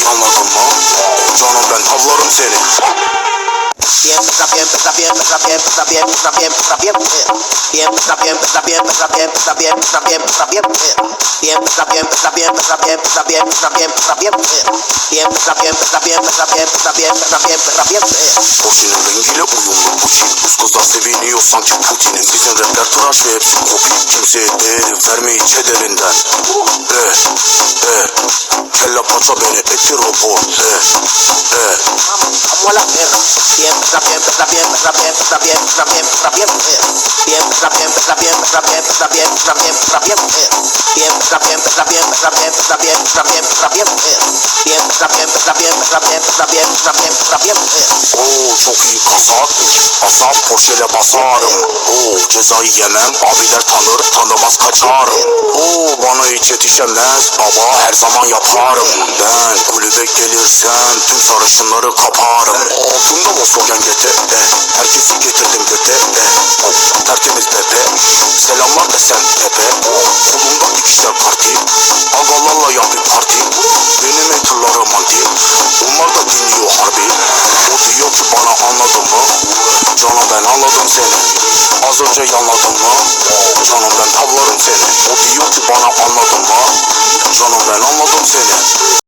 Anladın mı? Canım ben tavlarım seni. Putin'in rengiyle uyumlu bu çift. Üst kızlar seviniyor sanki Putin'in. Bizim rapler tıraş ve hepsi kopya. Kimseye değeri vermeyi çederinden. Kelle paça beni eti robot. Oo çok iyi kasa atmış. Asaf poşele basarım. Oo cezayı yemem. Abiler tanır tanımaz kaçarım. Oo bana hiç yetişemez. Baba her zaman yaparım. Ben kulübe gelirsem tüm sarışınları kaparım. Altında Volkswagen GT. Herkesi getirdim göte. Tertemiz Pepe. Selamlar desen Pepe. Kolumda dikişler parti. Agalarla yap bir parti. Benim haterlarım anti. Onlar da dinliyor harbi. O diyor ki bana anladın mı? Canım ben anladım seni. Az önce yanladın mı? Canım ben tavlarım seni. O diyor ki bana anladın mı? Canım ben anladım seni.